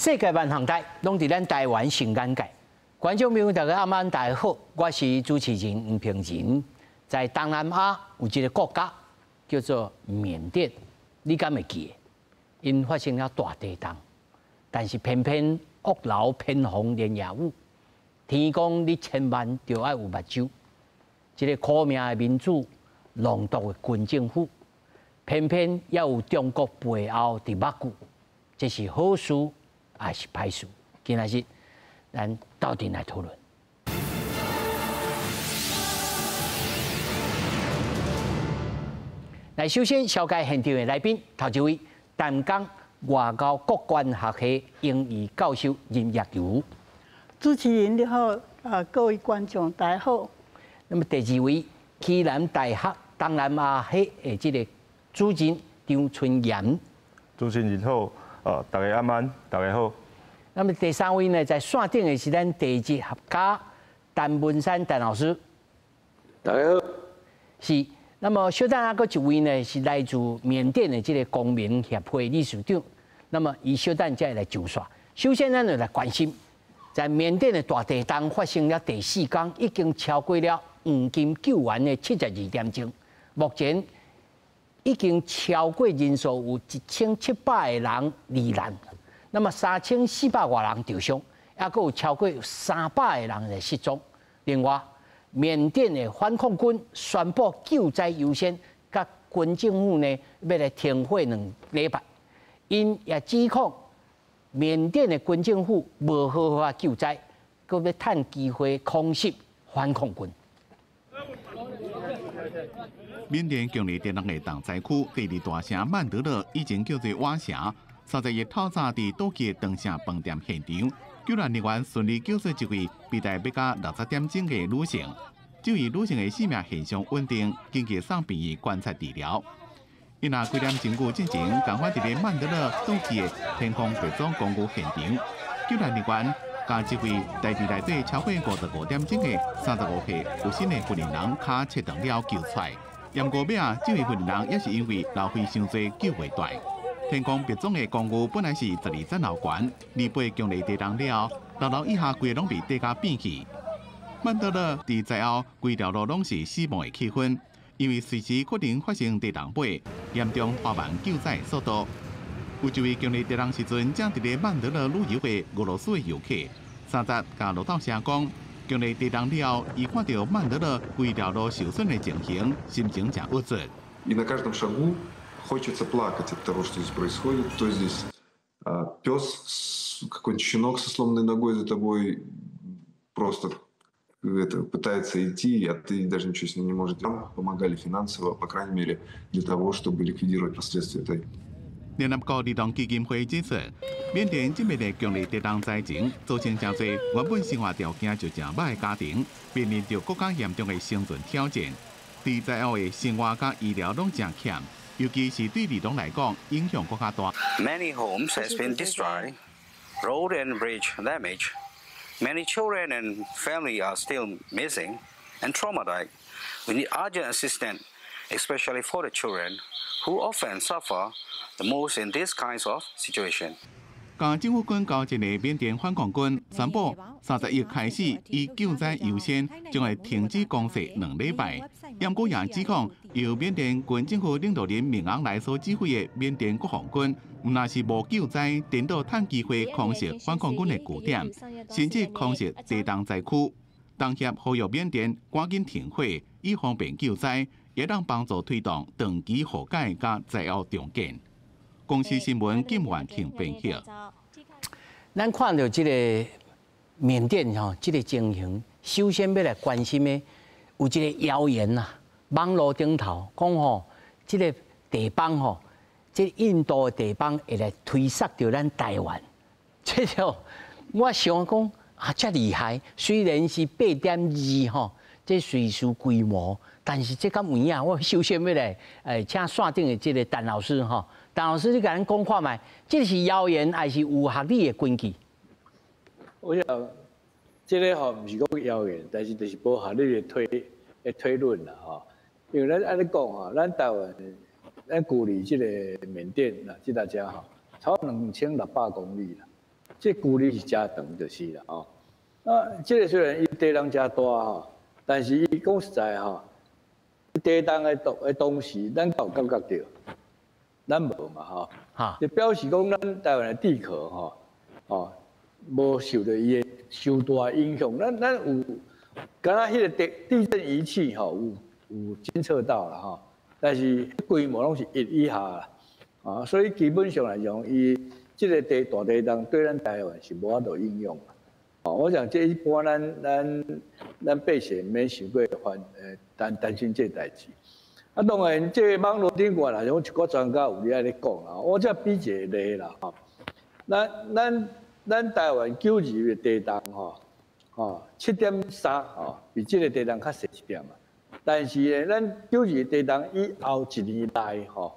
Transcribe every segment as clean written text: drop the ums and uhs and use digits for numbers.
世界万航台拢伫咱台湾成眼界。观众朋友，大家暗晚大家好，我是主持人吴平仁。在东南亚有一个国家叫做缅甸，你敢会记？因发生了大地震，但是偏偏屋楼偏逢连夜雨，天公你千万就要有目睭。一个苦命的民主、狼毒的军政府，偏偏要有中国背后伫目睭，这是好事还是歹事？今仔日咱斗阵来讨论。来，首先紹介現場的來賓，頭一位淡江外交國關學系英語教授任業如。主持人你好，各位觀眾大家好。那麼第二位，暨南大學東南亞系的這個主任張春炎。主持人好，大家晚安，大家好。那麼第三位呢，在線頂的是咱地質學家陳文山陳老師。大家好。是。那麼小等下個一位呢，是來自緬甸的這個公民協會理事長。那麼以小等再來就說，首先咱就來關心，在緬甸的大地震發生了第4天，已經超過了黃金救援的72點鐘，目前已經超過人數有1700個人罹難，那麼3400多人受傷，也佫有超過300個人的失蹤。另外，緬甸的反恐軍宣布救災優先，甲軍政府呢要來停火2禮拜，因也指控緬甸的軍政府無好好救災，佫要趁機會空襲反恐軍。緬甸強烈地震的重災區第2大城曼德勒已經叫做瓦城，30日透早佇倒去的當城飯店現場。救援人員順利救出一位被帶要到60點鐘的女性，這位女性的生命現象穩定，緊急送病院觀察治療。因那幾點鐘久進行趕快佇個曼德勒倒去的天空別種公寓現場，救援人員將這位帶佇內底超過55點鐘的35歲有身的軍人腳切斷了救出來。驗過尾啊，這位軍人也是因為流血傷多救袂大。天空別種的公寓本來是12層樓高，28強烈地震了後，樓樓以下規個攏被地價變去。曼德勒佇災後規條路攏是死亡的氣氛，因為隨時可能發生地震尾，嚴重拖慢救災速度。有一位強烈地震時陣正佇個曼德勒旅遊的俄羅斯的遊客，3日甲路透社講，強烈地震了後，伊看到曼德勒規條路受損的情形，心情真鬱卒。Хочется плакать от того, что здесь происходит. То здесь пес, какой-нибудь щенок со сломанной ногой за тобой просто пытается идти, а ты даже ничего с ним не можешь делать. Нам помогали финансово, по крайней мере, для того, чтобы ликвидировать последствия этой. 聯合國兒童基金會指出，緬甸這邊的強烈地震災情，造成真多原本生活條件就真歹的家庭，面臨着更加嚴重的生存挑戰。在災後的生活甲醫療攏真欠。尤其是對兒童來講，影響更加大。Many homes has been destroyed, road and bridge damaged. Many children and family are still missing and traumatized. We need urgent assistance, especially for the children, who often suffer the most in these kinds of situations. 甲政府軍交一個緬甸反恐軍宣布，30日開始以救災優先，將會停止公設2禮拜。驗過也指控，由緬甸軍政府領導人敏昂萊所指揮的緬甸國防軍，唔但是無救災，顛倒趁機會空襲反恐軍的據點，甚至空襲地震災區。當協呼籲緬甸趕緊停火，以方便救災，也讓幫助推動長期和解甲災後重建。公司新聞金元慶分析。咱看到這個緬甸吼，這個情形，首先要來關心的有一個謠言呐，網絡頂頭講吼，這個地方吼，這個印度的地方會來推殺到咱台灣。這就我想講啊，遮厲害，雖然是8.2吼，這隨時規模，但是這敢有影？我首先要來請線頂的這個陳老師吼。陳老師，你甲咱講看覓，這是謠言還是有學理的根據？我想，這個吼唔是講謠言，但是就是無學理的推論啦吼。因為咱按你講吼，咱台灣，咱距離這個緬甸啦，這大家吼，超2600公里啦。这距离是真长就是啦哦。啊，这个虽然伊地人真大吼，但是伊讲实在吼，地动的同时，咱有感觉到，咱无嘛吼。哈，就表示讲咱台湾的地壳吼，哦，无受到伊的受大影响。咱有，敢若迄个地震仪器吼有监测到啦吼，但是规模拢是1以下啦，啊，所以基本上来讲，伊这个大地动对咱台湾是无法度应用。哦，我想这一般咱百姓免想过担心这代志。啊，当然这网络顶挂啦，有一个专家有咧咧讲啦，我只比一个例啦吼。咱台湾9日的地动吼，7.3吼，比这个地动较细一点嘛。但是呢，咱9日地动以后1年内吼，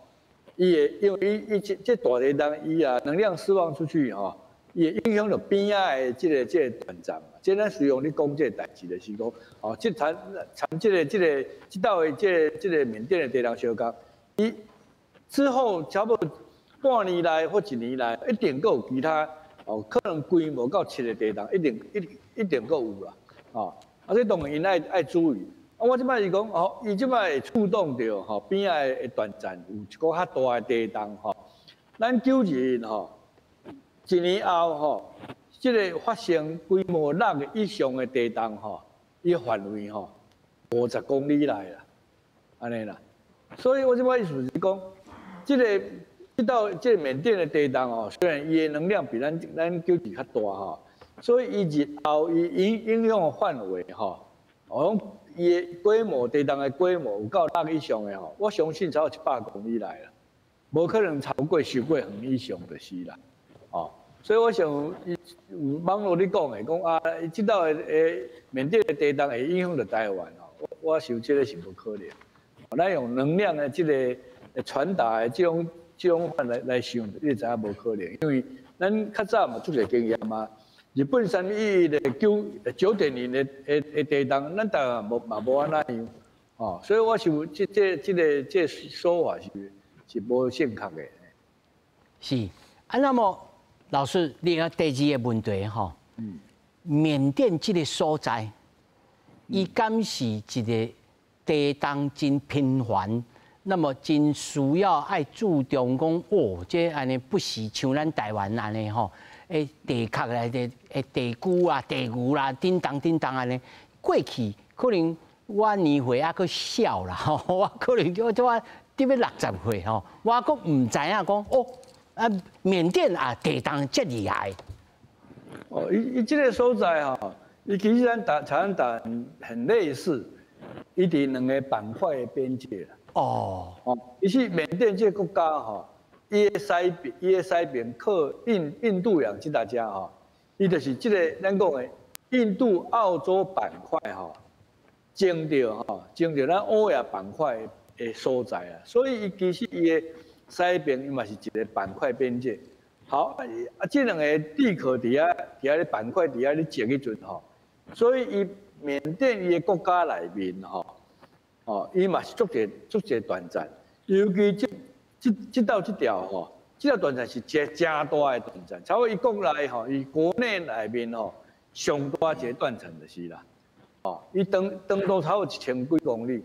因为伊这大地动伊啊能量释放出去吼。也影响到边仔的这个断层嘛，即咱使用你讲这个代志就是讲，哦，这参这道的这个缅甸的地动小港，伊之后差不多半年内或1年内，一定够有其他哦，可能规模到7个地动，一定够有啦，哦，啊，这当然因爱注意。啊，我即摆是讲，哦，伊即摆会触动到吼边仔的断层有一个较大的地动吼，咱9日吼。1年后吼，这个发生规模6个以上的地动吼，伊范围吼50公里内啦，安尼啦。所以我这摆意思是讲，这个缅甸的地动吼，虽然伊的能量比咱9日较大吼，所以伊日后伊影响的范围吼，哦，伊的规模地动的规模有到6个以上的吼，我相信超过100公里内啦，无可能超过10过远以上就是啦。哦，所以我想，有网络咧讲的，讲啊，这道缅甸的地动会影响到台湾哦，我想这个是无可能。咱用能量的这个传达的这种法来想，你知影无可能，因为咱较早嘛做个经验嘛，日本3.1的9.0的地动，咱台湾无安那样哦，所以我想这说法是无正确的。是啊，那么。老师，另外第2个问题吼，缅甸这个所在，伊敢是一个地动真频繁，那么真需要爱注重讲哦，这安尼不是像咱台湾安尼吼，地壳内底地龟啊、地牛啦，叮当安尼。过去可能我年岁还佫小啦吼，我可能我伫要60岁吼，我佫唔知影讲哦。啊，缅甸啊，地动这厉害。哦，伊这个所在哈，伊其实咱很类似，伊伫2个板块的边界啦。哦，伊是缅甸这个国家哈，伊的西边靠印度洋这大家哈，伊就是这个咱讲的印度澳洲板块哈，争着咱欧亚板块的所在啊，所以伊其实伊的。西边伊嘛是一个板块边界，好啊，这2个地壳底下咧板块底下咧静一阵吼，所以伊缅甸伊的国家内面吼，哦，伊嘛是足侪断层，尤其这条吼，这条断层是真大的断层，差不多伊国内吼，伊国内内面吼上大一个断层就是啦，哦，伊长度差不多1000几公里。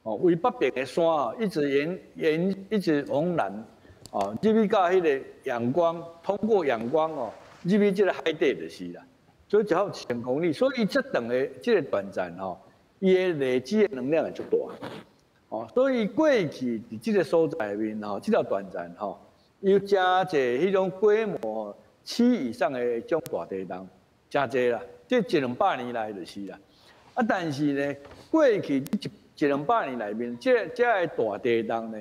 哦，为北边的山啊，一直往南，哦，入去到迄个阳光，通过阳光哦，入去这个海底就是啦。所以只要1000公里，所以这长的这个断层吼，伊的累积的能量会足大。哦，所以过去伫这个所在里面吼，这条断层吼，有真侪迄种规模7以上的种大地动，真侪啦，这100-200年来就是啦。啊，但是呢，过去100-200年内面，这个大地动呢，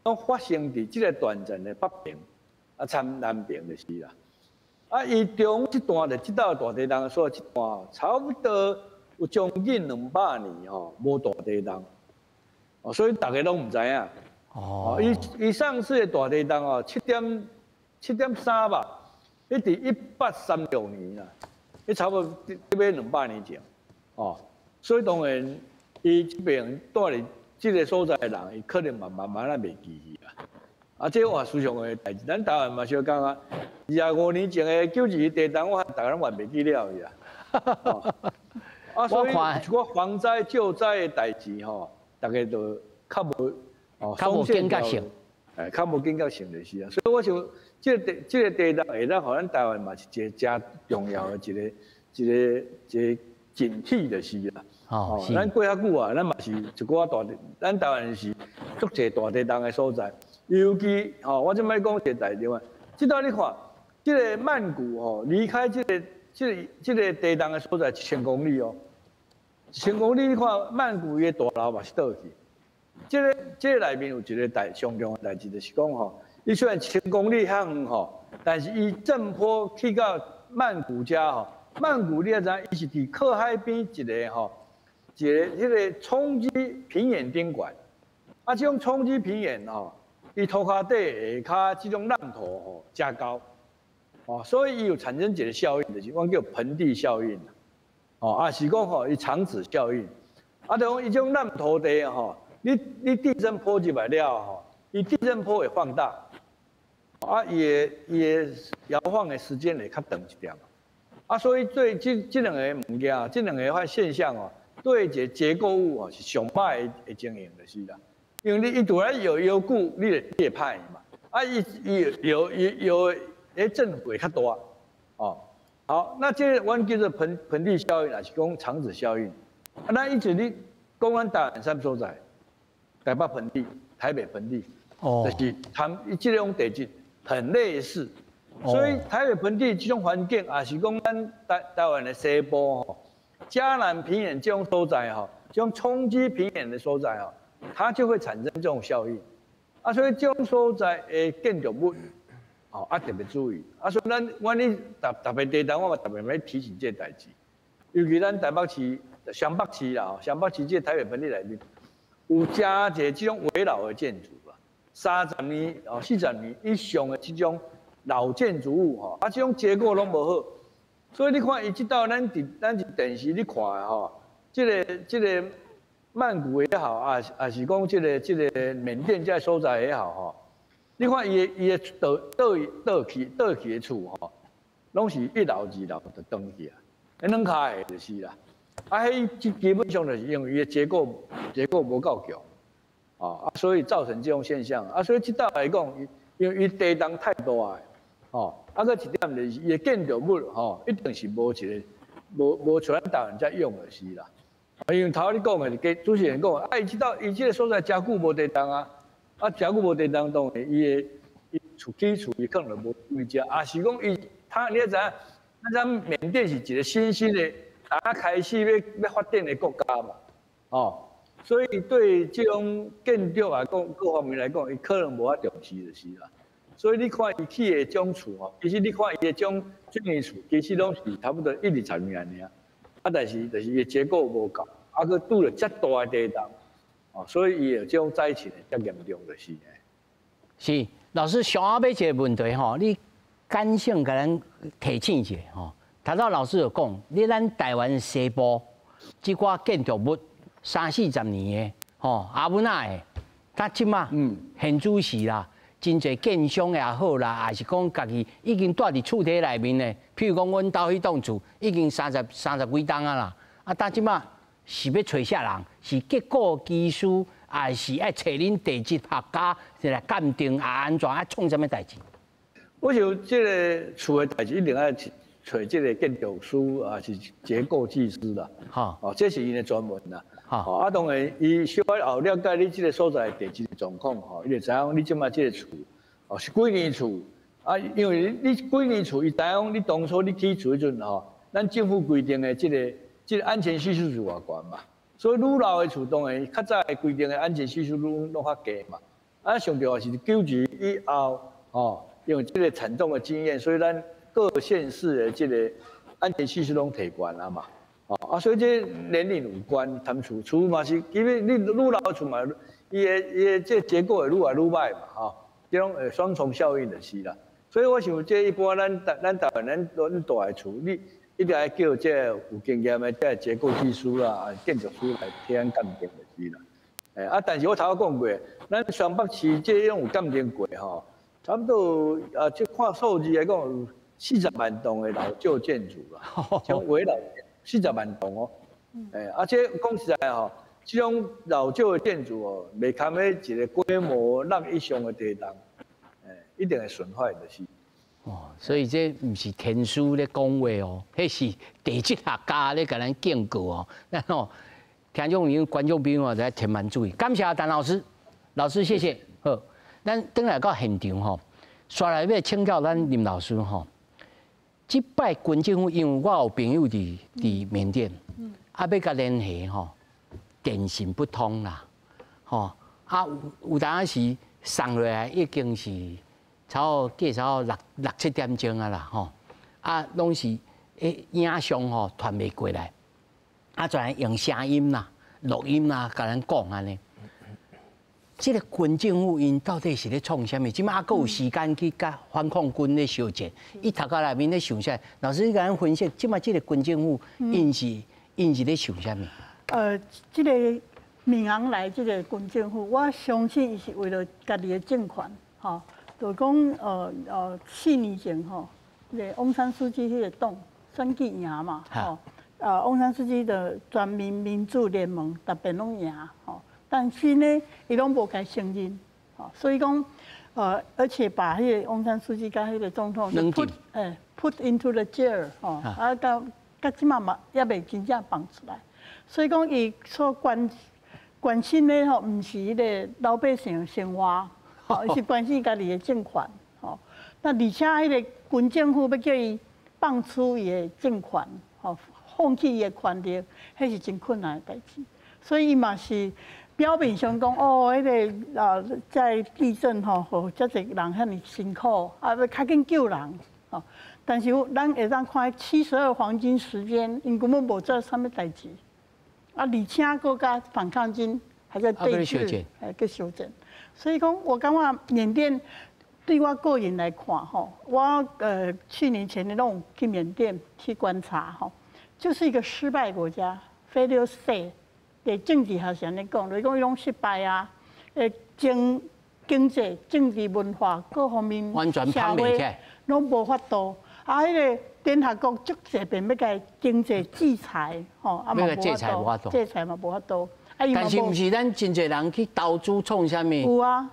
拢发生伫这个断层的北边，啊，参南边就是啦。啊，伊中这段这道大地动，所以这段差不多有将近200年吼，无大地动。哦，所以大家拢唔知影。哦。伊上次的大地动哦，7.3吧，迄伫1836年啦，迄差不多要200年前。哦，所以当然。伊这边住伫这个所在的人，伊可能慢慢袂记去啦。啊，这我思想的代志，咱台湾嘛少讲啊。25年前的92地震，我大家拢还袂记了去啊。所以我防灾救灾的代志吼，大家都较无警觉性，较无警觉性就是啊。所以我想，这个地震会当互咱台湾嘛是一个真重要的一个警惕就是啦。哦，咱过遐久啊，咱嘛是一寡大，咱台湾是足侪大地震的所在，尤其我即摆讲一个代志啊，即道你看，这个曼谷离开这个地震的所在1000公里哦。1000公里，你看曼谷的大楼嘛是倒去。这个内面有一个上重的代志，就是讲伊虽然1000公里遐远但是伊震波去到曼谷遮曼谷你也知，伊是伫靠海边一个迄个冲击平原顶管。这种冲击平原伊涂骹底下骹这种浪头加高，所以伊有产生一个效应，就是阮叫盆地效应。是讲伊长子效应，就讲伊种烂土地你地震波入来了伊地震波会放大，伊的摇晃的时间会较长一点，所以对这两个物件，这两个现象对一个结构物是上歹的经营就是啦，因为伊突然有久，你会歹嘛，伊有的震会较大，好，那这阮叫做盆地效应，也是讲长子效应。那一直你讲阮台湾3所在，台北盆地、台北盆地，就是这种地质很类似。所以台北盆地这种环境，也是讲咱台湾的西部嘉南平原这种所在这种冲击平原的所在它就会产生这种效应。所以这种所在的建筑物。特别注意。所以阮咧特别地震，我嘛特别要提醒这个代志。尤其咱台北市、湘北市啦，湘北市这台北盆地内面有真侪这种围老的建筑啦，30年、40年以上的这种老建筑物这种结构拢无好。所以你看，伊即道咱是电视你看的这个曼谷也好，也是讲这个缅甸这所在也好你看伊的倒去的厝拢是1楼2楼就登去啊，两卡的就是啦。迄基本上就是因为伊的结构无够强，所以造成这种现象。所以这道来讲，因为伊地动太大个一点就是伊的建筑物一定是无像咱台湾遮用的是啦。因为头你讲的，主持人讲，伊这个所在真久无地动啊。真久无地震当然，伊厝伊可能无位置，是讲你也知影，咱缅甸是一个新兴的，开始要发展的国家嘛，所以对这种建筑来讲，各方面来讲，伊可能无法重视就是啦。所以你看伊起的种厝其实你看伊的种水泥厝，其实拢是差不多1-20年尔，但是就是伊的结构无够，佮拄了遮大的地震。所以伊有这种灾情较严重就是。是，老师上下尾一个问题你干性甲咱提醒一下头早老师有讲，咱台湾西部即寡建筑物30-40年的阿文仔的，他即马现主时啦，真侪建商也好啦，也是讲家己已经住伫厝体内面的，譬如讲阮兜迄栋厝已经30几栋啦，但即马。是要找啥人？是结构技师，还是要找恁地质学家来鉴定安怎创什么代志？我想这个厝的代志一定要找这个建筑师是结构技师啦。这是伊的专门啦。当然，伊小可后了解你这个所在地质的状况伊就知影你即马这个厝是几年厝因为你几年厝，伊知影你当初你起厝迄阵咱政府规定的这个安全系数是偌悬嘛，所以愈老的厝当然较早规定的安全系数拢较低嘛。上重要是92以后因为这个惨重的经验，所以咱各县市的这个安全系数拢提悬了嘛。所以这年龄有关，谈厝嘛是，因为你愈老的厝嘛，伊的这结构会愈来愈歹嘛这种双重效应就是啦。所以我想这一般咱台湾咱大的厝你。一定要叫这有经验的这结构技师啦、建筑师来替咱鉴定就是啦。但是我头先讲过，咱双北市这种有鉴定过差不多即看数字来讲，有40万栋的老旧建筑啦，像围绕40万栋哦。而且讲实在吼，这种老旧的建筑哦，袂堪喺一个规模6以上的地段，一定会损坏就是。哦，所以这不是天书咧讲话哦，迄是地质学家咧甲咱建构哦。那哦，听众朋友、观众朋友在特别注意，感谢陈老师，老师谢谢。好，咱等来到现场吼，刷来要请教咱林老师吼。即摆军政府，因为我有朋友伫缅甸，要甲联系吼，电信不通啦，吼有当时送落来已经是差不多6、7点钟啊啦，吼拢是影像吼传袂过来，全用声音啦、录音啦，甲咱讲安尼。这个军政府因到底是咧创啥物？即马还有时间去甲反抗军咧相战？伊头壳内面咧想啥？老师，你甲咱分析，即马这个军政府因是咧想啥物？这个民航来这个军政府，我相信伊是为了家己的政权，吼，就讲4年前吼，这个翁山书记迄个党选举赢嘛，吼，翁山书记的全民民主联盟特别拢赢，吼。但是呢，伊拢无该承认，所以讲，而且把迄个翁山书记甲迄个总统put into the jail， 到即嘛嘛也未真正放出来，所以讲伊所关心的吼，毋是迄个老百姓的生活，伊是关心家己的政权，吼。那而且迄个军政府要叫伊放出伊的政权，吼，放弃伊的权力，迄是真困难的代志，所以伊嘛是。表面上讲哦，迄个在地震吼，吼遮侪人遐尼辛苦，要较紧救人，吼。但是咱会当看72黄金时间，因根本无做啥物代志，而且佫甲反抗军还在对峙，还在修正。所以讲，我感觉缅甸对我个人来看吼，我去年前年拢有去缅甸去观察吼，就是一个失败国家 ，failure state。政治学上咧讲，就是讲伊拢失败啊，经济、政治、文化各方面，完全捧袂起来，拢无法度。迄个联合国足侪遍要甲经济制裁，吼，要甲制裁无法度，制裁嘛无法度。但是毋是咱真侪人去投资创啥物？有啊，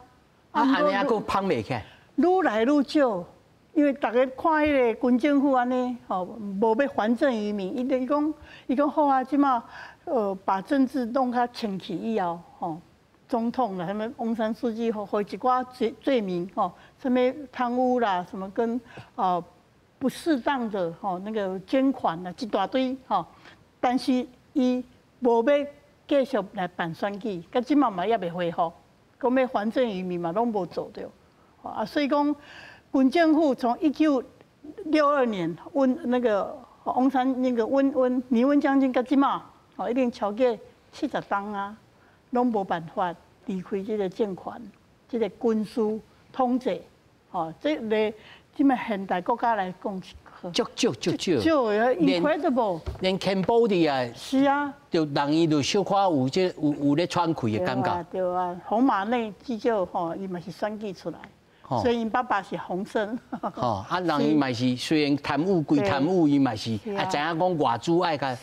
安尼还佫捧袂起来。愈来愈少，因为大家看迄个军政府安尼，吼，无要还政于民，伊讲好啊，即马。把政治弄较清气以后，吼，总统啦，什么翁山书记和一寡罪名，吼，什么贪污啦，什么跟不适当的吼那个捐款啦，一大堆吼，但是伊无要继续来办选举，甲即嘛嘛也未恢复，讲要还政于民嘛拢无做到，所以讲军政府从1962年那个翁山那个倪温将军甲即嘛。一定超过70档啊，拢无办法离开这个政权，这个军事统治，这个即么现代国家来讲，少，incredible， 连 Cambodia 是啊，就人伊就小可有咧喘气的感觉。对啊，红马内至少吼，伊嘛是选举出来。所以因爸爸是洪生，人伊嘛是虽然贪污归贪污，伊嘛是知影讲外资爱甲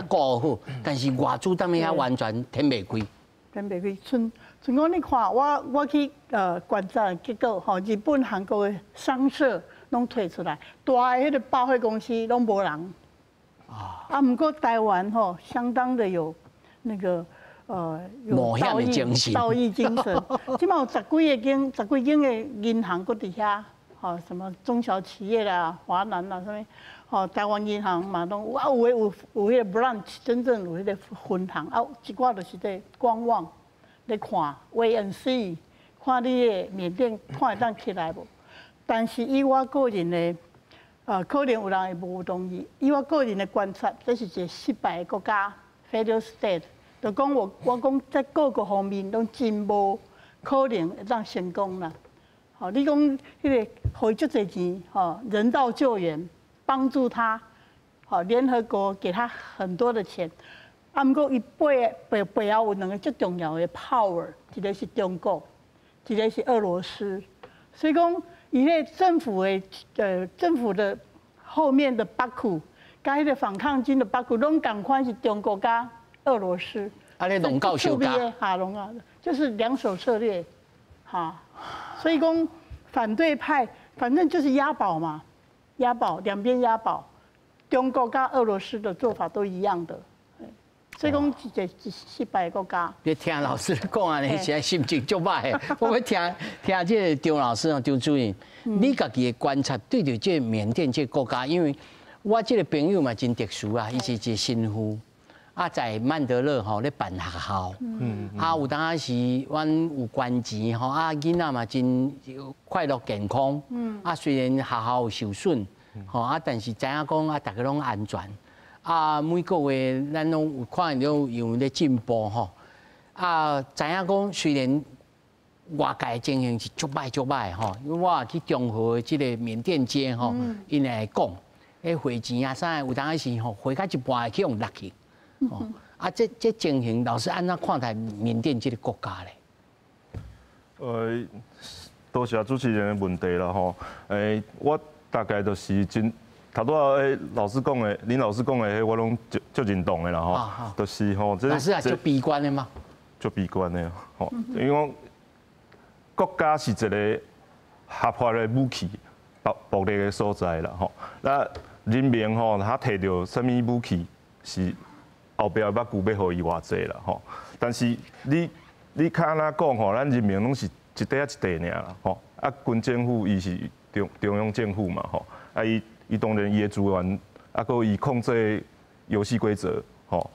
顾好，但是外资当面遐完全填袂开。填袂开，像讲你看，我去观察结果吼，日本、韩国的商社拢退出来，大的迄个百货公司拢无人。不过台湾吼相当的有那个。冒险的精神，道义精神。起码有10几间的银行搁伫遐，吼，什么中小企业啦、华南啦，什么，吼，台湾银行嘛拢有迄个 branch， 真正有迄个分行，一寡就是在观望，咧看 wait and see， 看你的缅甸看会当起来无？但是以我个人的，可能有人会无同意。以我个人的观察，这是一个失败的国家 ，failure state。就讲我讲在各个方面都真无可能会当成功啦。好，你讲迄个花足侪钱，吼，人道救援帮助他，好，联合国给他很多的钱。不过伊背后有2个最重要的 power， 一个是中国，一个是俄罗斯。所以讲伊迄政府的后面的巴库，甲迄个反抗军的巴库，拢共款是中国加俄罗斯。啊，咧龙告修嘎，哈龙啊，就是两手策略，哈，所以讲反对派反正就是押宝嘛，押宝两边押宝，中国跟俄罗斯的做法都一样的，所以讲一失败国家。别听老师讲安尼，现在心情就歹的。我要听这个张老师啊，张主任，你家己的观察对着这缅甸这国家，因为我这个朋友嘛真特殊啊，伊是一个新妇。啊，在曼德勒吼咧办学校，有当时阮有捐钱吼，囡仔嘛真快乐健康，虽然学校有受损，但是知影讲大家拢安全，每个月咱拢有看到有咧进步吼，知影讲虽然外界情形是足歹吼，因为我去中和即个缅甸街吼，因来讲，汇钱啥有当时吼汇到一半去用落去。这情形，老师安怎看待缅甸这个国家咧？多谢主持人的问题啦吼。我大概就是真头拄仔老师讲的，林老师讲的，我拢足认同的啦吼。就是吼，老师啊，足悲观的吗？足悲观的吼，因为讲国家是一个合法的武器、暴力的所在啦吼。那人民吼，他摕到什么武器是？后壁捌具要互伊偌济啦吼，但是你看哪讲吼，咱人民拢是一块一块尔啦吼，军政府伊是中央政府嘛吼，伊当然伊的资源，佮伊控制游戏规则吼，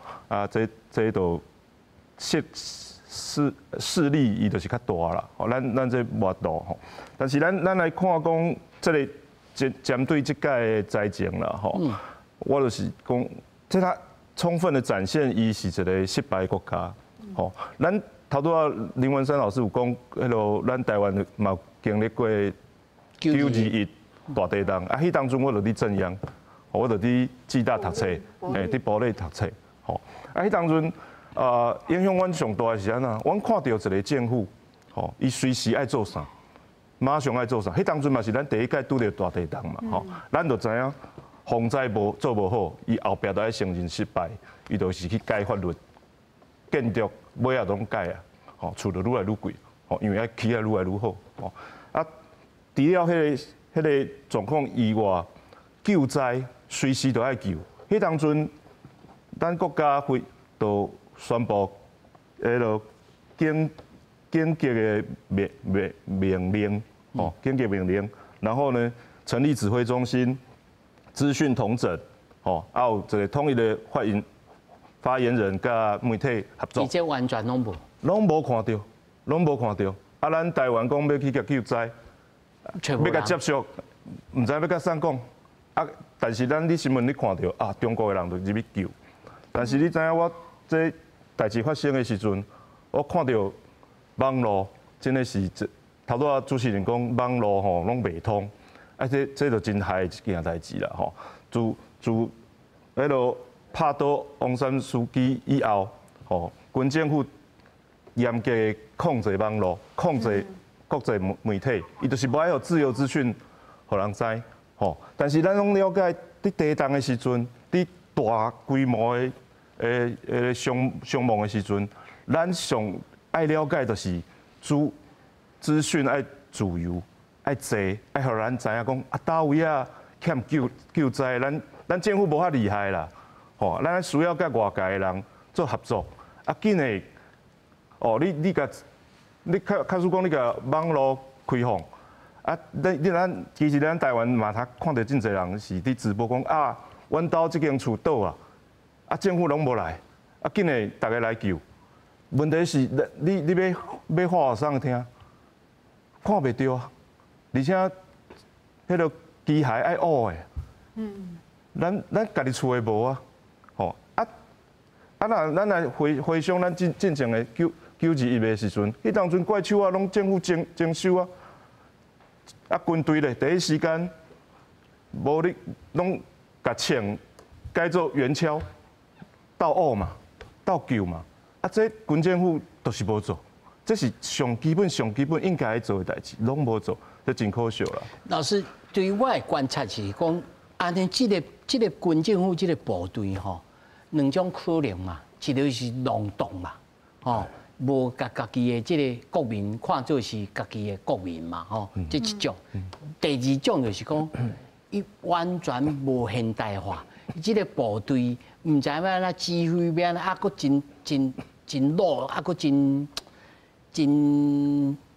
这都势力伊就是较大啦，吼，咱这无法度吼，但是咱来看讲，这个针对这届的灾情啦吼，我就是讲，这他。充分的展现，伊是一个失败国家。吼，咱头拄仔林文山老师有讲，咱台湾嘛经历过921大地震，迄当中我就伫镇央，我就伫暨大读册，伫堡垒读册。吼，迄当中影响阮上大的是安怎？阮看到一个政府，吼，伊随时爱做啥，马上爱做啥。迄当中嘛是咱第一届拄着大地震嘛，吼，咱就知影。防灾做无好，伊后壁都爱承认失败，伊就是去改法律，建筑尾仔拢改啊，吼，厝就愈来愈贵，吼，因为爱起来愈来愈好，吼，除了迄个状况以外，救灾随时都爱救。迄当阵，咱国家都宣布紧急的命令，吼，紧急命令，然后呢，成立指挥中心。资讯统整，吼，有一个统一的发言人甲媒体合作。这完全拢无看到。咱台湾讲要去甲救灾，要甲接触，唔知要甲啥讲。但是咱新闻你看到中国的人就入去救。但是你知影我这代志发生的时阵，我看到网络真的是头拄仔主持人讲网络吼拢袂通。这就真害一件代志啦吼！自迄落拍倒翁山书记以后，吼，军政府严格控制网络，控制国际媒体，伊就是无爱互自由资讯，互人知吼。但是咱拢了解，伫地震的时阵，伫大规模的伤亡的时阵，咱上爱了解就是资讯爱自由。爱坐，爱互咱知影讲倒位啊欠救灾，咱政府无遐厉害啦，吼，咱需要甲外界的人做合作，紧的，你假使讲你甲网络开放，咱其实咱台湾嘛，看到真侪人是伫直播讲阮兜即间厝倒啊，政府拢无来，紧的大家来救，问题是你要话互谁听，看袂到啊。而且，迄个机械爱学的，咱家己厝的无啊，吼那咱来回想咱进前的921的时阵，迄当阵怪手拢政府征收军队咧第一时间，无你拢甲枪改做圆锹，斗学嘛，斗救嘛，这军政府就是无做。这是上基本应该做的代志，拢无做，这真可惜啦。老师，对于我的观察是讲，安尼这个军政府这个部队吼，两种可能嘛，一个是弄动嘛，吼，无家己的这个国民看作是家己的国民嘛，吼，这一种。第二种就是讲，伊完全无现代化，这个部队唔知要安怎指挥，要安怎，啊，佫真老，啊，佫真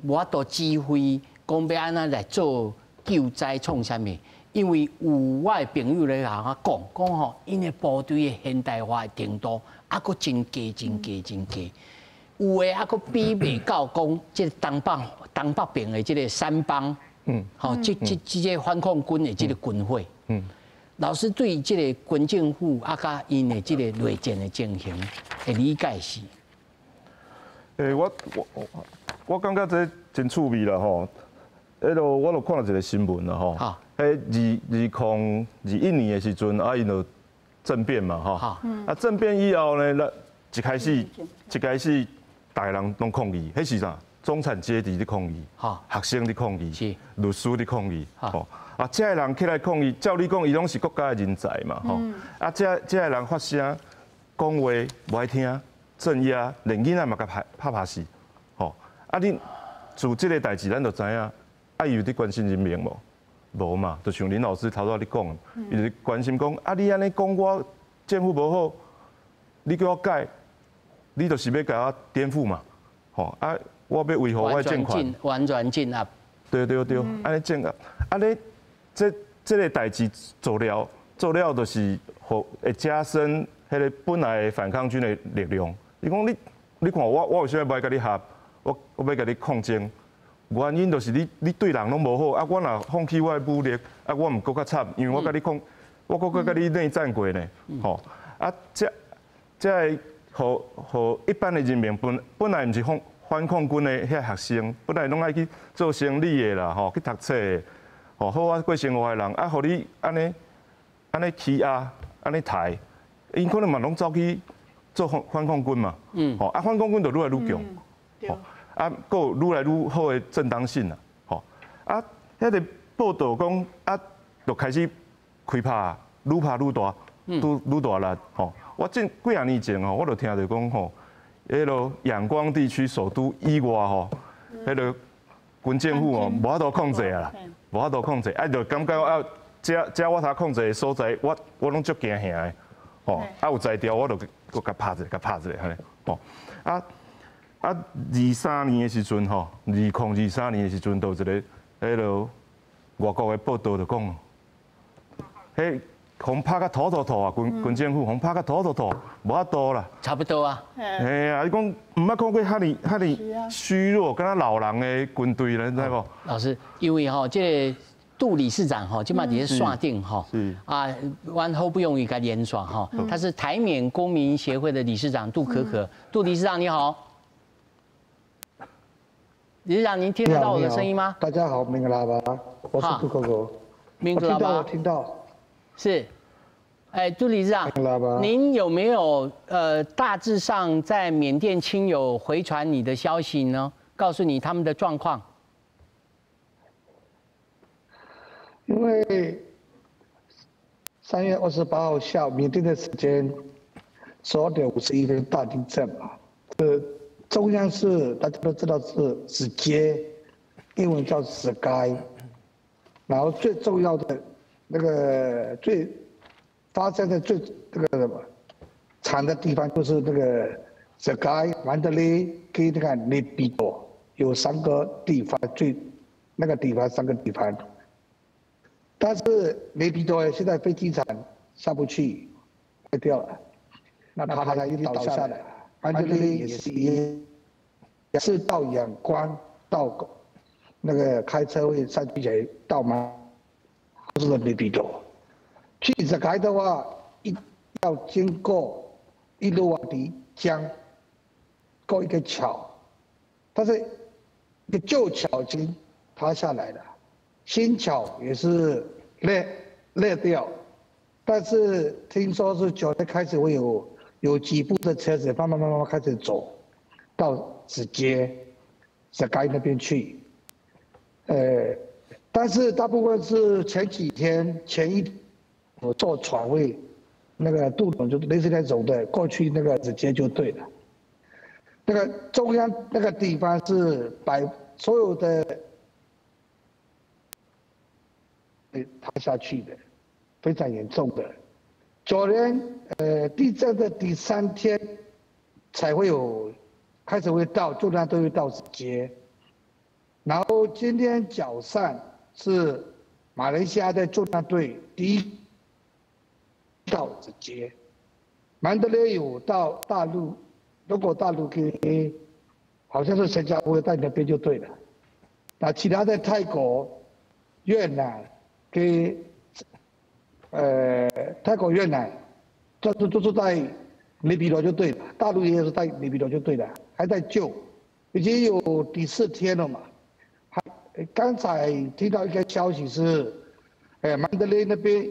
无法度指挥，讲要安怎来做救灾创啥物？因为有我的朋友咧甲我讲吼，因的部队的现代化程度啊，佫真低。有诶，啊，佫比袂到讲即个东北边的即个山帮，吼，即个反抗军的即个军会，老师对即个军政府啊，甲因的即个内战的情形的理解是？我感觉这真趣味啦吼，我就看到一个新闻啦吼，2021年的时阵啊，因就政变嘛吼，啊政变以后呢，一开始大家人拢抗议，迄是啥？中产阶级的抗议，学生的抗议，律师的抗议，吼啊，这些人起来抗议，照理讲伊拢是国家的人才嘛吼，啊这些人发声讲话无爱听。镇压，连囡仔嘛甲拍死，吼！啊，恁做这个代志，咱就知影，啊，伊有伫关心人民无？无嘛，就像林老师头仔你讲，伊就关心讲，啊，你安尼讲我政府无好，你叫我改，你就是要甲我颠覆嘛，吼！啊，我要维护我的政权，完全镇压。对，安尼镇压，安尼这个代志做了，就是会加深迄个本来反抗军的力量。你讲你看我为什么不爱甲你合？我要甲你抗争，原因就是你对人拢无好啊！我若放弃我的武力，啊，我毋搁较惨，因为我甲你抗，我搁甲你内战过呢，吼啊！这互一般的人民本来毋是反抗军的遐学生，本来拢爱去做生理的啦，吼去读册的，吼好啊过生活的人啊，互你安尼欺压，安尼抬，因可能嘛拢走去。做反抗军嘛，吼啊，反抗军就愈来愈强，吼啊，佫有愈来愈好的正当性啦，吼啊，迄个报道讲啊，就开始开拍，愈拍愈大，愈大力，吼。我几啊年前吼，我就听到讲吼，迄个仰光地区首都以外吼，迄个军政府哦，无法度控制啊，无法度控制，啊，就感觉啊，这我通控制的所在，我拢足惊吓的，吼啊，有才调我就。搁甲拍一个，安尼，吼23年的时阵吼，2023年的时阵，就一个迄落外国的报道就讲，迄互拍甲土啊，军政府互拍甲土，无法度啦，差不多啊。嘿啊，你讲毋捌看过遐尼虚弱，敢若老人的军队咧，你知无？老师，因为吼，这个杜理事长哈，今嘛伫线顶哈，啊，完后不用于该连爽哈，他是台缅公民协会的理事长杜可，杜理事长你好，理事长您听得到我的声音吗？大家好，明格喇叭，我是杜可，明格喇叭，我听到，是，哎，杜理事长，您有没有大致上在缅甸亲友回传你的消息呢？告诉你他们的状况。因为3月28号下午缅甸的时间12点51分大地震嘛，中央是大家都知道是直接，英文叫 Sky， 然后最重要的那个发生的最那个什么惨的地方就是那个 Sky、曼德勒跟那个内比多有3个地方3个地方。但是内比多现在飞机场下不去，坏掉了，那它已经倒下来了。曼德勒也是到仰光到那个开车会上去到吗？不是内比多，去这开的话，要经过伊鲁瓦迪江，过一个桥，但是一个旧桥已经塌下来了。新桥也是裂掉，但是听说是9月开始会有几部的车子慢慢开始走到直街，石该那边去。但是大部分是前一天我坐船位，那个渡轮就类似那种的，过去那个直接就对了。那个中央那个地方是所有的塌下去的，非常严重的。昨天地震的第3天才会开始会到，就那都会到直接。然后今天早上是马来西亚的救难队第一到直接，曼德勒有到大陆，如果大陆给好像是新加坡在那边就对了。那其他的泰国、越南给泰国、越南，这都是在内比罗就对了，大陆也是在内比罗就对了，还在救，已经有第4天了嘛。刚才听到一个消息是，曼德勒那边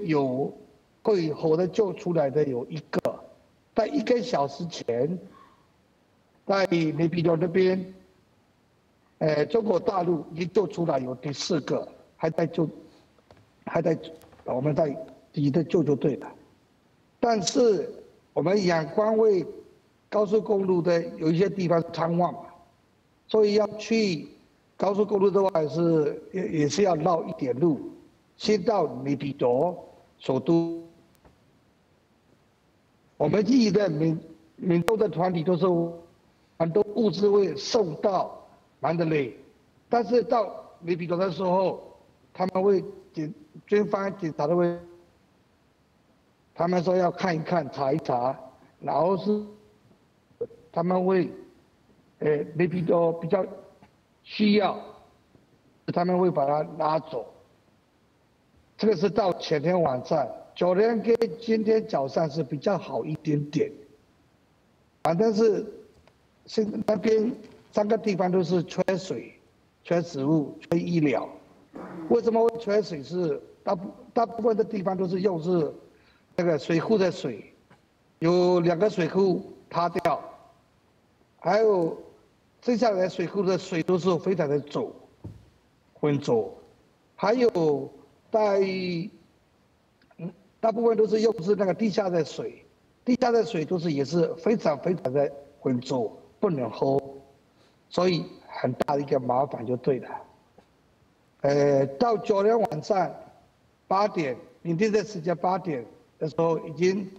会活的救出来的有1个，在1个小时前，在内比罗那边，中国大陆已经救出来有第4个，还在我们在第一的救就对了。但是我们仰光为高速公路的有一些地方瘫痪嘛，所以要去高速公路的话也是要绕一点路，先到内比多首都。我们自己的民众的团体都是很多物资会送到曼德勒，但是到内比多的时候，他们会军方警察都会，他们说要看一看查一查，然后是他们会内比多比较需要，他们会把它拉走。这个是到前天晚上，昨天跟今天早上是比较好一点点，反正是那边3个地方都是缺水、缺食物、缺医疗。为什么会缺水？是大部分的地方都是用是那个水库的水，有2个水库塌掉，还有剩下来水库的水都是非常的浑浊，还有大部分都是用是那个地下的水，地下的水都是也是非常非常的浑浊，不能喝，所以很大的一个麻烦就对了。到昨天晚上8点，缅甸的时间8点的时候，已经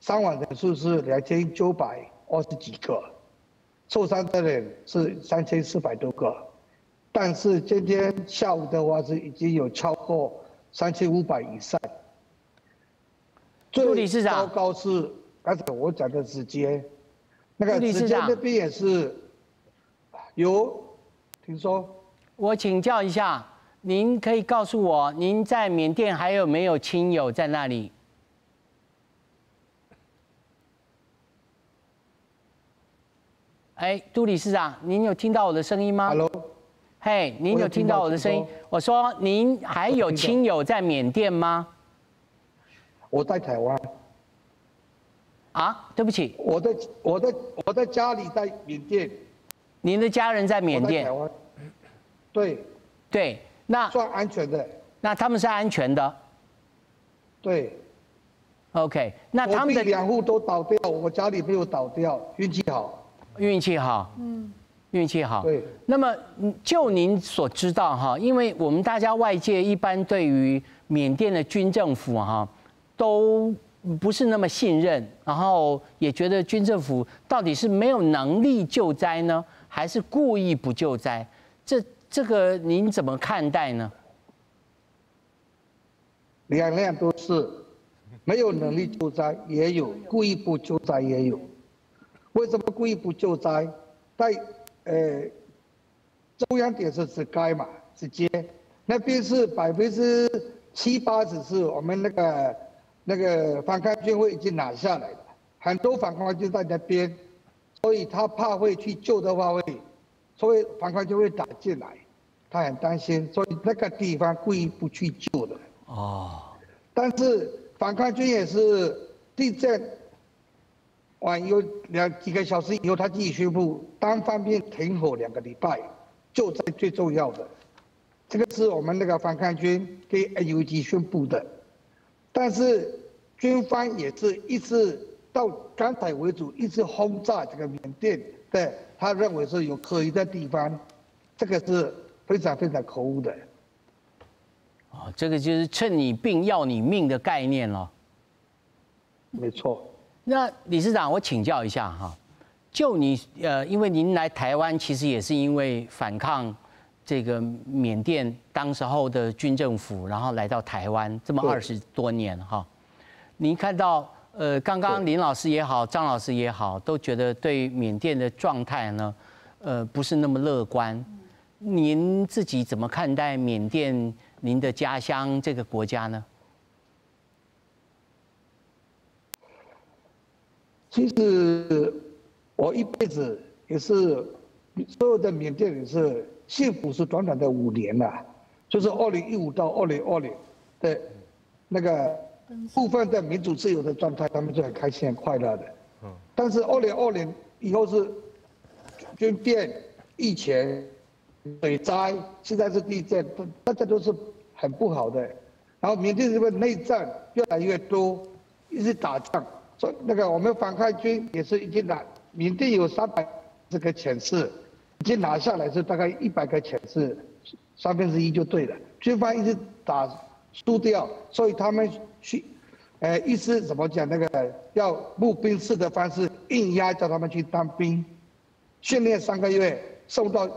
伤亡人数是2920几个，受伤的人是3400多个，但是今天下午的话是已经有超过3500以上。朱理事长，最糟糕是刚才我讲的直接，那个直接那边也是有听说。我请教一下。您可以告诉我，您在缅甸还有没有亲友在那里？杜理事长，您有听到我的声音吗 ？Hello， 嘿，您有听到我的声音？我说您还有亲友在缅甸吗？我在台湾。啊，对不起，我的家里在缅甸。您的家人在缅甸？我在台湾。对。对。那算安全的，那他们是安全的，对 ，OK， 那他们的2户都倒掉，我家里没有倒掉，运气好，运气好，运气好。对，那么就您所知道哈，因为我们大家外界一般对于缅甸的军政府哈都不是那么信任，然后也觉得军政府到底是没有能力救灾呢，还是故意不救灾？这个您怎么看待呢？2样都是，没有能力救灾也有，故意不救灾也有。为什么故意不救灾？在中央点是直该嘛，直接那边是70%-80%是我们那个反抗军会已经拿下来了，很多反抗军在那边，所以他怕会去救的话所以反抗军会打进来，他很担心，所以那个地方故意不去救的。哦。但是反抗军也是地震完有几个小时以后，他自己宣布单方面停火2个礼拜，救灾最重要的。这个是我们那个反抗军跟 NUG 宣布的，但是军方也是一直到刚才为止一直轰炸这个缅甸的，他认为是有可疑的地方，这个是非常非常可恶的。哦，这个就是趁你病要你命的概念了。没错。那理事长，我请教一下哈，就你因为您来台湾其实也是因为反抗这个缅甸当时候的军政府，然后来到台湾这么20多年哈，您看到刚刚林老师也好，张老师也好，都觉得对缅甸的状态呢，不是那么乐观。您自己怎么看待缅甸您的家乡这个国家呢？其实我一辈子也是，所有的缅甸人是幸福是短短的5年啦，就是2015到2020的那个部分的民主自由的状态，他们就很开心很快乐的。但是2020以后是军变、疫情、水灾，现在是地震，大家都是很不好的。然后缅甸这边内战越来越多，一直打仗。所以那个我们反抗军也是已经拿，缅甸有300这个潜势，已经拿下来是大概100个潜势，1/3就对了。军方一直打输掉，所以他们去，意思怎么讲？那个要募兵式的方式硬压叫他们去当兵，训练3个月，送到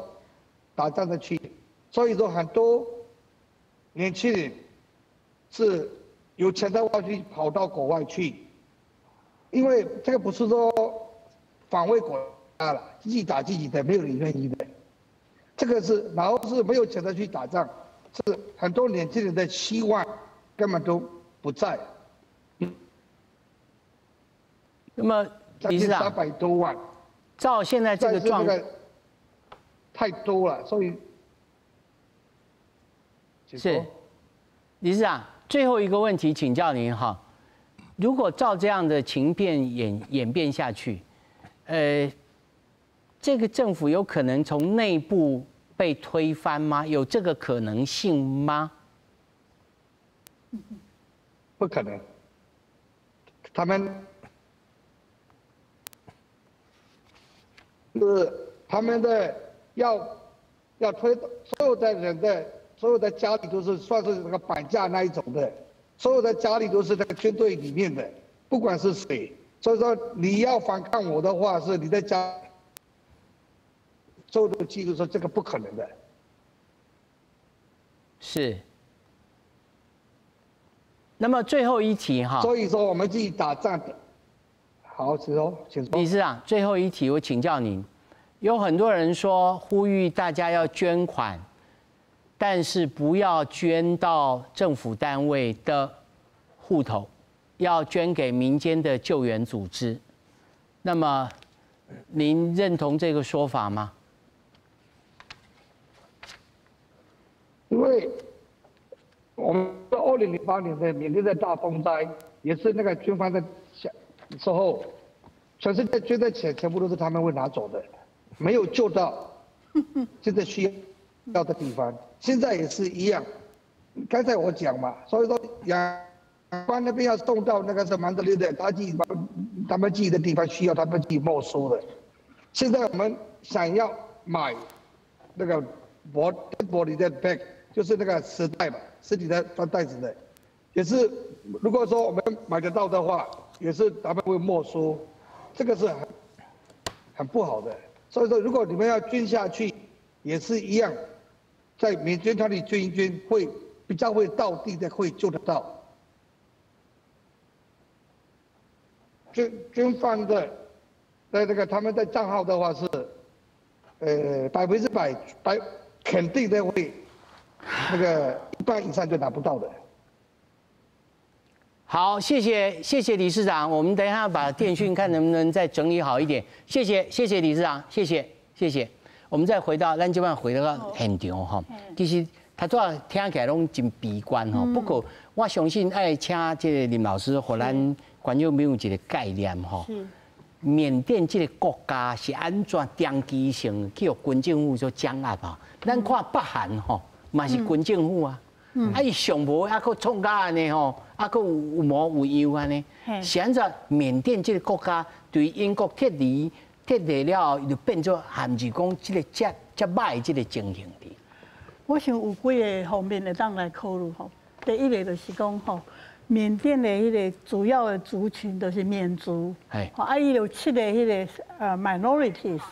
打仗的去。所以说很多年轻人是有钱的话去跑到国外去。因为这个不是说防卫国家了，自己打自己的，没有人愿意的。这个是，然后是没有钱的去打仗，是很多年轻人的希望根本都不在。那么，理事长300多万，照现在这个状况，太多了，所以是理事长最后一个问题请教您哈。如果照这样的情变演变下去，这个政府有可能从内部被推翻吗？有这个可能性吗？不可能，他们的要推所有的人的所有的家里都是算是那个绑架那一种的。所有的家里都是在军队里面的，不管是谁。所以说你要反抗我的话，是你在家。所有的记录说这个不可能的。是。那么最后一题哈。所以说我们自己打仗的。好，请说。理事长，最后一题我请教您，有很多人说呼吁大家要捐款。但是不要捐到政府单位的户头，要捐给民间的救援组织。那么，您认同这个说法吗？因为我们2008年的缅甸的大风灾，也是那个军方的时候，全世界捐的钱全部都是他们会拿走的，没有救到现在需要的地方。现在也是一样，刚才我讲嘛，所以说仰光那边要送到那个是曼德勒的，他们自己的地方需要他们自己没收的。现在我们想要买那个玻璃的 bag， 就是那个实袋嘛，实体的装袋子的，也是如果说我们买得到的话，也是他们会没收，这个是很不好的。所以说，如果你们要捐下去，也是一样。在缅甸那里捐一捐，会比较会到地的，会救得到。捐方的那个他们的账号的话是100%肯定的会那个1半以上就拿不到的。好，谢谢理事长，我们等一下把电讯看能不能再整理好一点。谢谢理事长，谢谢。我们再回到咱这边回到现场哈，其实他主要听起来拢真悲观哈。不过我相信爱请这个林老师，和咱观众朋友一个概念哈。缅甸这个国家是安怎长期性去由军政府所掌握啊？咱看北韩吼，嘛是军政府啊，啊伊上无还佫创甲安尼吼，还佫有模有样安尼。是安怎缅甸这个国家对英国脱离了后，就变做限制讲这个遮歹这个情形的。我想有几个方面会当来考虑吼。第一个就是讲吼。缅甸的迄个主要的族群都是缅族，啊，伊有7个迄个minorities，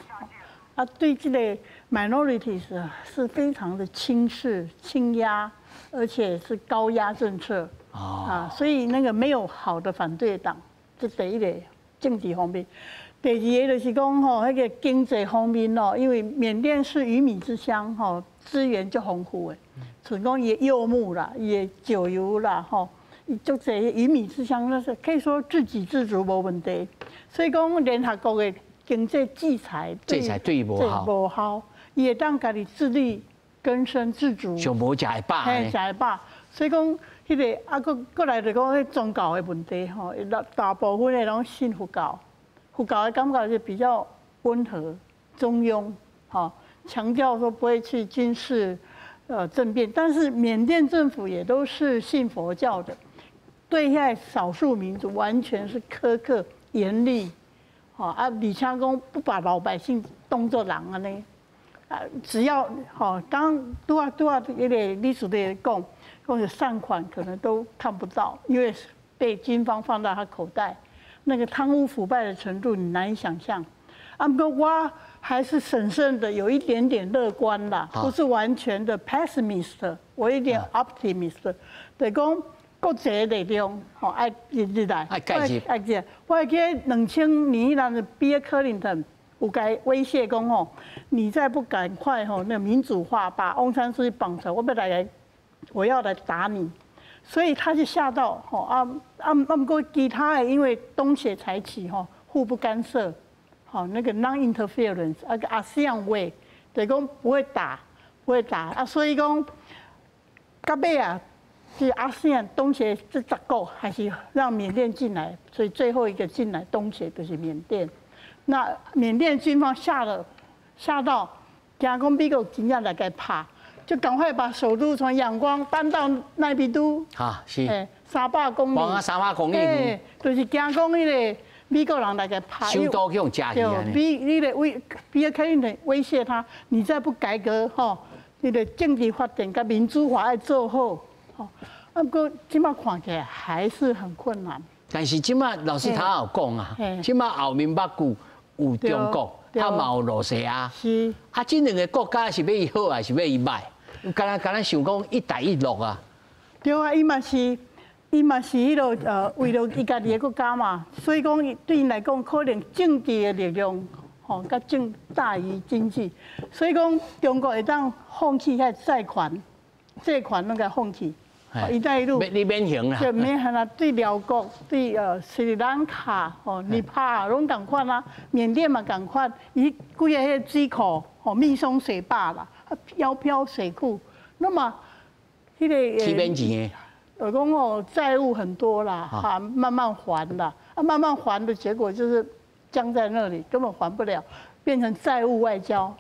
啊，对这个 minorities 是非常的轻视、轻压，而且是高压政策啊，所以那个没有好的反对党，这第一个政治方面。第二个就是讲吼，那个经济方面哦，因为缅甸是鱼米之乡吼，资源就丰富的，像讲伊柚木啦，伊酒油啦吼。就这鱼米之乡，那是可以说自给自足无问题。所以讲联合国的经济制裁对伊无好，无好，伊会当家己自力更生自足。就无食会饱，食会饱。所以讲，迄个啊，过来就讲迄宗教的问题吼，大部分的拢信佛教，佛教的感觉是比较温和、中庸，吼，强调说不会去军事政变。但是缅甸政府也都是信佛教的。对待少数民族完全是苛刻严厉，而且讲不把老百姓当作人安尼，只要刚拄啊那个历史的讲，或者善款可能都看不到，因为被军方放到他口袋，那个贪污腐败的程度你难以想象。不过我还是审慎的，有一点点乐观啦，不是完全的 pessimist， 我有一点 optimist， 对讲。国际的力量，爱日来，爱介入。我还记得2000年那个比尔·克林顿有该威胁讲你再不赶快那民主化，把翁山书记绑出来，我要来打你。所以他就吓到不过其他的因为东协采取互不干涉，那个 non-interference， 那个 ASEAN way， 就是讲不会打啊，所以讲到尾啊。是ASEAN东协这10个还是让缅甸进来，所以最后一个进来东协就是缅甸。那缅甸军方吓到，惊讲美国真正来给拍，就赶快把首都从仰光搬到奈比都。是。300公里。往300公里。就是惊讲迄个美国人来给拍。首都去用假去安尼。比尔·克林顿威胁他，你再不改革你的政治发展跟民主化要做好。不过今麦看起来还是很困难。但是今麦老师他有讲啊，今麦后面北固有中国，也嘛有罗西亚。是。这两个国家是要伊好还是要伊歹？敢若想讲一带一路啊。对啊，伊嘛是迄落为了伊家己的国家嘛，所以讲对因来讲，可能政治的力量甲大于经济，所以讲中国会当放弃遐债款拢甲放弃。一带一路，你免行啦，就免行啦。对辽国、对斯里兰卡、尼泊尔拢共款啦，缅甸嘛共款，伊几个迄水库密松水坝啦，窈窕水库，那么迄个起免钱的，讲债务很多啦，慢慢还啦，慢慢还的结果就是僵在那里，根本还不了，变成债务外交，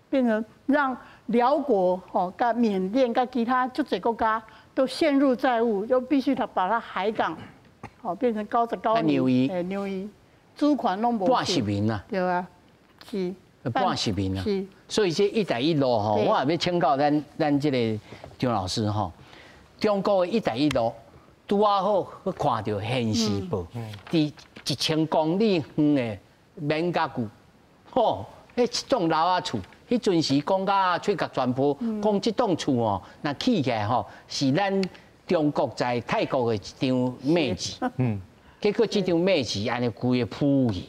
变成让辽国跟缅甸跟其他就这国家。都陷入债务，就必须把它海港，变成高纽伊，租款弄不半十名啊，对啊，是半十名啊，是。所以这一带一路我也要请教咱这个张老师中国的一带一路，拄好看到现时报，伫1000公里远的免甲谷，迄一栋楼啊厝。迄阵时讲甲吹角传播，讲即栋厝那起起来是咱中国在泰国的一张美字，结果这张美字安尼规个铺去，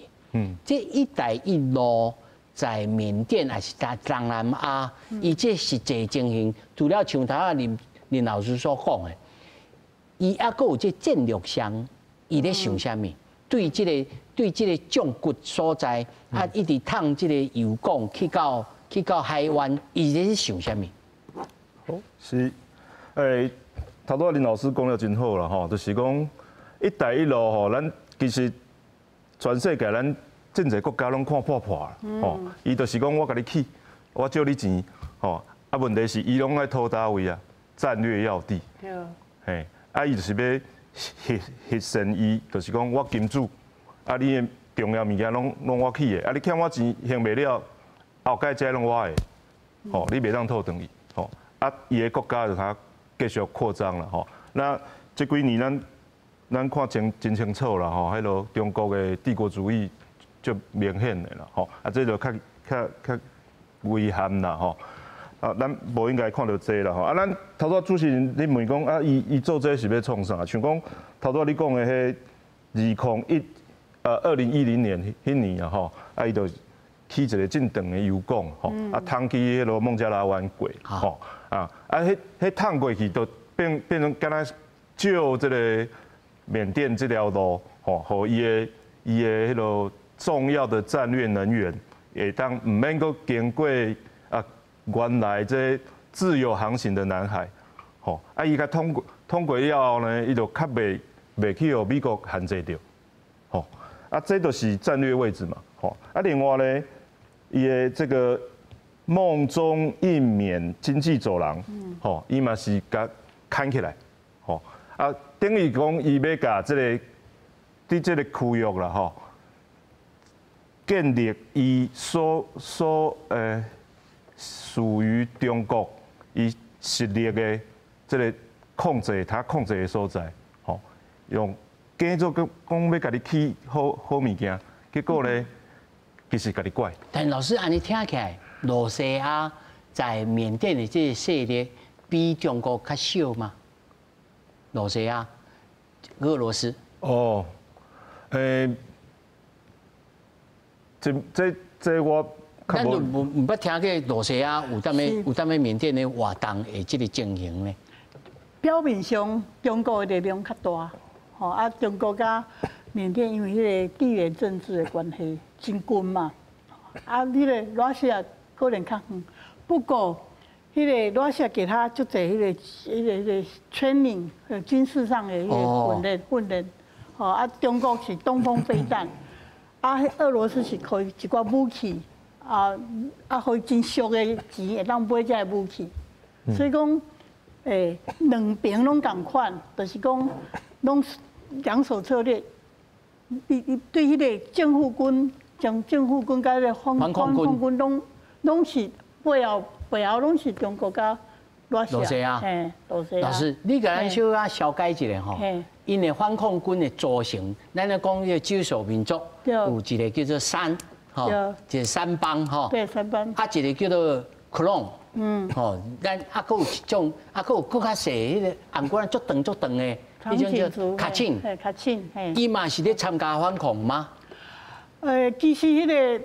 这一带一路在缅甸还是在东南亚，伊这实际情形，除了像头啊林老师所讲的，伊还佫有这战略上，伊咧想啥物？对这个重骨所在一直趟这个油港去到海湾，伊咧是想啥物？好，是，头拄林老师讲了真好啦，就是讲一带一路咱其实全世界咱真侪国家拢看破破啦，吼，伊就是讲我甲你起，我借你钱，吼，啊问题是伊拢爱讨倒位啊，战略要地，嘿，啊伊就是要核心伊，就是讲我金主，啊你的重要物件拢我起的，啊你欠我钱还袂了，后盖这拢我的，吼，你袂当讨转去，吼，啊伊的国家就他继续扩张了，吼，那这几年咱看真清楚啦，吼，迄落中国的帝国主义就明显的啦，吼，啊这就较危险啦，吼，啊咱无应该看到这啦，吼，啊咱头拄主持人你问讲啊，伊做这是要创啥？像讲头拄你讲的迄2010年迄年啊，吼，啊伊就起一个正长的油管，吼，啊通去迄落孟加拉湾过，吼，迄通过去就变成敢若照这个缅甸这条路，吼，和伊的迄落重要的战略能源，会当唔免阁经过啊原来这自由航行的南海，吼，啊伊甲通过了后呢，伊就较袂去互美国限制着，吼，啊这就是战略位置嘛，吼，啊另外呢，伊的这个孟中印缅经济走廊，吼，伊嘛是甲牵起来，吼，啊等于讲伊要甲这个伫这个区域啦，吼，建立伊属于中国伊实力的这个控制的所在，吼，用假作讲要甲你起好物件，结果呢，其实甲你怪。但老师，安尼听起来，罗西亚在缅甸的这个势力比中国较小吗？罗西亚，俄罗斯。哦，这我。咱就唔捌听过罗西亚有当咩缅甸的活动的这个情形呢？表面上中国的力量较大，吼啊，中国甲缅甸因为迄个地缘政治的关系真近嘛，啊，迄个罗西亚可能较远，不过迄个罗西亚给他就在迄个 training 军事上的迄个训练，吼啊，中国是东风飞弹，啊，俄罗斯是开一寡武器。互伊真俗的钱会当买这武器，所以讲，两边拢共款，就是讲，拢两手策略。伊对迄个政府军，将政府军甲迄个反恐军拢是背后拢是中国甲罗西亚，罗西亚。老师，你甲咱小可小解一下吼，因为反恐军的组成，咱咧讲迄个少数民族，有一个叫做山。吼，就是山帮吼，对山帮，啊一个叫做 clone，吼，咱啊佫有一种，啊佫有佫较细迄个红管足长的，迄种叫卡钦，卡钦，伊嘛是咧参加反恐吗？其实迄个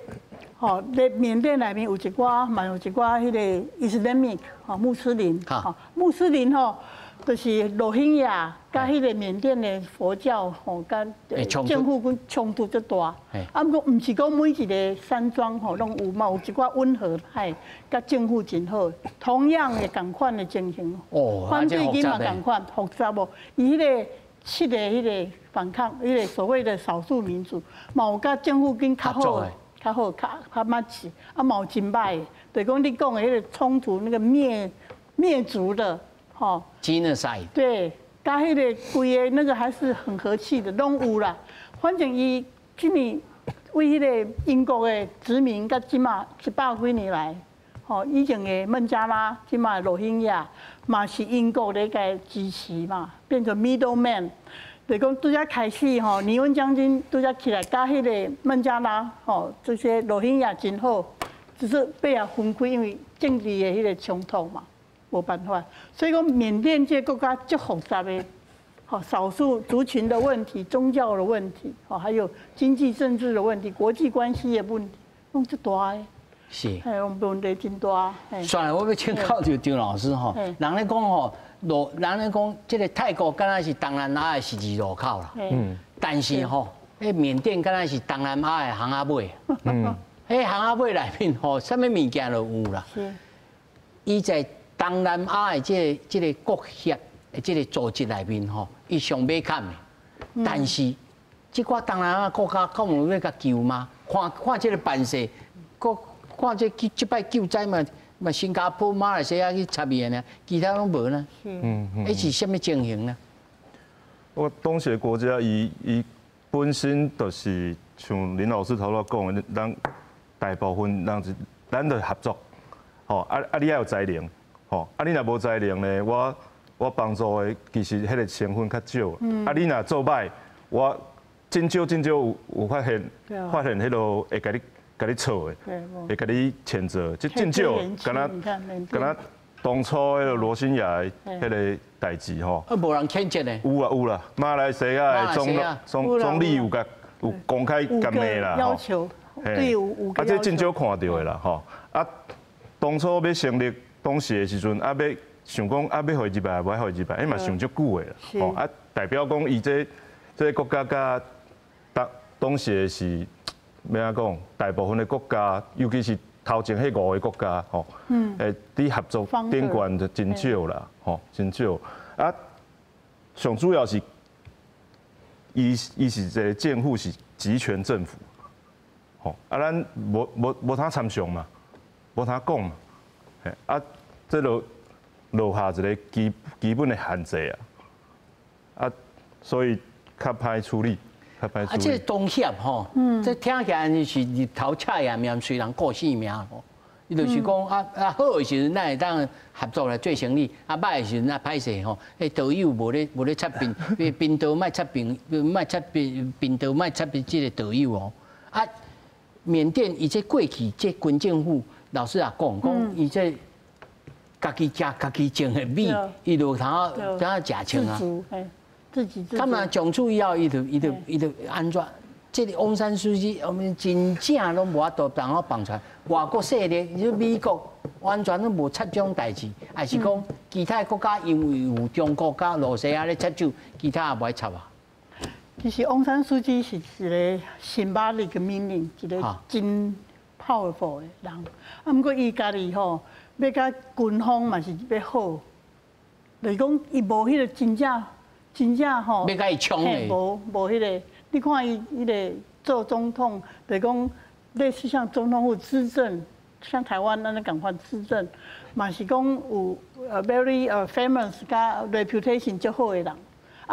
吼，咧缅甸内面有一寡，嘛有一寡迄个 Islamic 吼穆斯林，吼穆斯林吼，就是罗兴亚甲迄个缅甸的佛教吼，甲政府军冲突足大。啊，不过唔是讲每一个山庄吼拢有嘛，有一寡温和派甲政府真好。同样的共款的情形，反对金嘛共款，复杂无？伊迄个七个迄个反抗，迄个所谓的少数民族，嘛有甲政府军较好，较默契，啊嘛有真歹的，就是讲你讲的迄个冲突那个灭族的。吼，genocide对，甲迄个规个那个还是很和气的，拢有啦。反正伊今年为迄个英国的殖民，甲即马100几年来，吼，以前的孟加拉，即马罗兴亚，嘛是英国咧个支持嘛，变成 middleman。就是讲拄则开始吼，尼温将军拄则起来，甲迄个孟加拉吼这些罗兴亚真好，只是被啊分开，因为政治的迄个冲突嘛。没办法，所以讲缅甸这个国家足复杂的，好少数族群的问题、宗教的问题，好还有经济政治的问题、国际关系的问题，拢足大的。是，我们问题真大。算了，我要请教就张老师吼，人咧讲吼，人咧讲这个泰国敢若是东南亚的十字路口啦，但是吼，缅甸敢若是东南亚的巷仔尾，迄巷仔尾内面吼，啥物物件都有啦。是，伊在东南亚的这个国协的这个组织内面吼，伊上尾看的，但是即寡东南亚国家，敢有要甲救吗？看这个办势，看这摆救灾嘛，新加坡、马来西亚去插伊呢，其他拢无呢。迄是什么情形呢？我东协国家伊本身就是像林老师头先讲的，咱大部分人是咱就合作，吼你要有才能，吼你若无才能呢，我帮助的其实迄个成分较少，你若做歹，我真少有发现迄落会甲你错的，会甲你谴责，即真少，敢若当初迄个罗兴亚迄个代志吼，无人谴责呢？有啦，马来西亚的总理有公开讲的啦，要求对有个要求。这真少看到的啦，吼当初要成立东协的时阵，要想讲要回入来，无回入来，嘛想足久的啦，吼代表讲伊这国家甲东协是要安讲，大部分的国家，尤其是头前迄5个国家，吼，伫合作顶悬就真少啦，吼，真少。上主要是，伊是一个政府是集权政府，吼，咱无通参详嘛，无通讲嘛，这落下一个基本的限制所以较歹处理。这个东协吼，这听起来就是日头恰也命，虽然过性命吼。伊就是讲好的时阵，咱会当合作来做生意；歹的时阵，歹势吼，导游无咧插冰岛卖插冰岛卖插这个导游哦。缅甸伊这过去这军政府老师也讲伊这家己食家己种的米，伊就通食穿啊。自己。干嘛讲出以后，伊就安怎？这个翁山书记，我们真正拢无法度帮我放出来。外国势力，你说美国完全都无插这种代志，还是讲其他国家因为有中国加罗西亚咧插手，其他也不爱插啊？其实翁山书记是一个symbolic的命令，一个真 powerful 的人。不过伊家己吼，要甲军方嘛是要好，就是讲伊无迄个真正吼，要甲伊冲的，无迄个。你看伊迄个做总统，就是讲类似像总统府执政，像台湾咱咧共款执政，嘛是讲有very famous 甲 reputation 足好的人。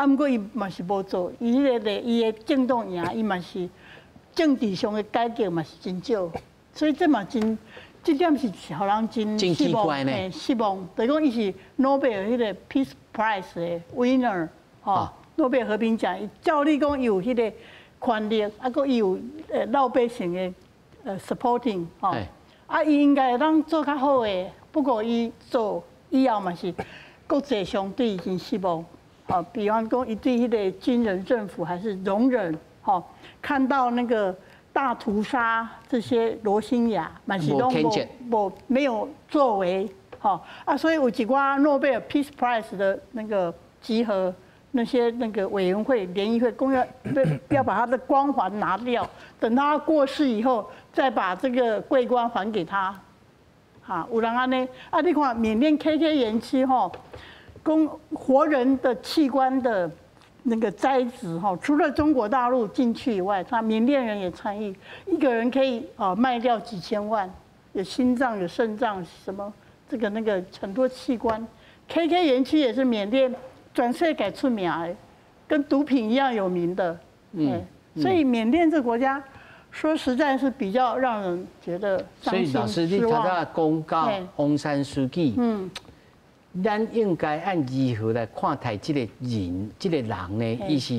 不过伊嘛是无做，伊迄个伊的政党赢，伊嘛是政治上的改革嘛是真少，所以这嘛真，这点是互人真失望呢。失望，就是讲伊是诺贝尔迄个 Peace Prize 的 winner 吼。诺贝尔和平奖，照理讲有迄个权力，佮伊有老百姓的supporting 吼，伊应该当做较好的，不过伊做以后嘛是国际上对伊真失望，比方讲伊对迄个军人政府还是容忍，看到那个大屠杀这些罗兴亚，嘛是拢没有作为，所以有一寡诺贝尔 Peace Prize 的那个集合。那些委员会、联谊会，要把他的光环拿掉，等他过世以后，再把这个桂冠还给他。有人安尼，你看缅甸 KK 园区活人的器官的那个摘植除了中国大陆进去以外，缅甸人也参与，一个人可以卖掉几千万，有心脏、有肾脏，什么那个很多器官。KK 园区也是缅甸。全世界出名的，跟毒品一样有名的，所以缅甸这国家，说实在是比较让人觉得伤心失望。所以老师，你头先公告翁山书记，咱应该按如何来看待这个人呢？伊是，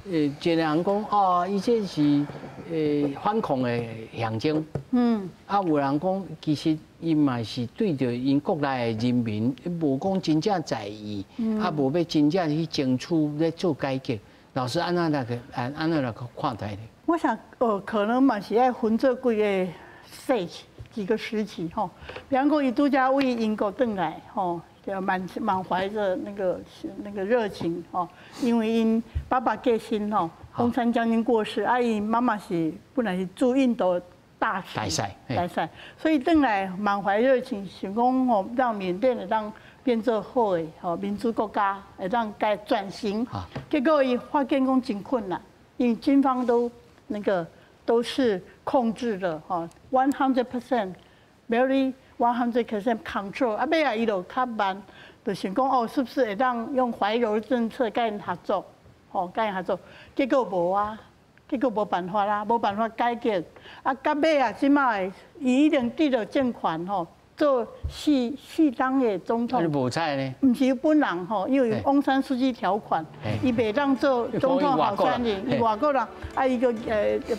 一个人讲伊这是反抗的象征，有人讲其实。伊嘛是对着因国内的人民，无讲真正在意，无要真正去争取咧做改革。老师安怎来看待呢？我想，可能嘛是爱分做几个 stage 几个时期吼。比方讲，伊拄则为英国转来吼，就满怀着那个热情吼，因为因爸爸过身吼，翁山将军过世，伊妈妈是本来是驻印度。大赛，所以转来满怀热情，想讲让缅甸会当变做好的民主国家，会当该转型。结果伊发现讲真困难，因为军方都是控制的哈，100% very 100% control。啊，尾啊伊就较慢，就想讲哦，是不是会当用怀柔政策甲因合作，吼，甲因合作，结果无啊。结果无办法啦，无办法解决。啊，到尾啊，即摆伊已经得到政权吼，做四当的总统。无采呢？唔是本人吼，因为翁山书记条款，伊袂当做总统候选人，伊外国人，啊，伊个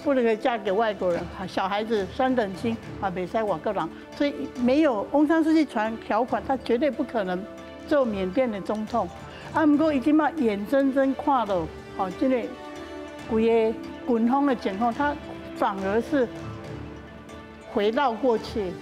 不能嫁给外国人，小孩子3等亲啊，袂使外国人，所以没有翁山书记条款，他绝对不可能做缅甸的总统。啊，不过伊即摆眼睁睁看到，吼，这个规个军方的情况，他反而是回到过去。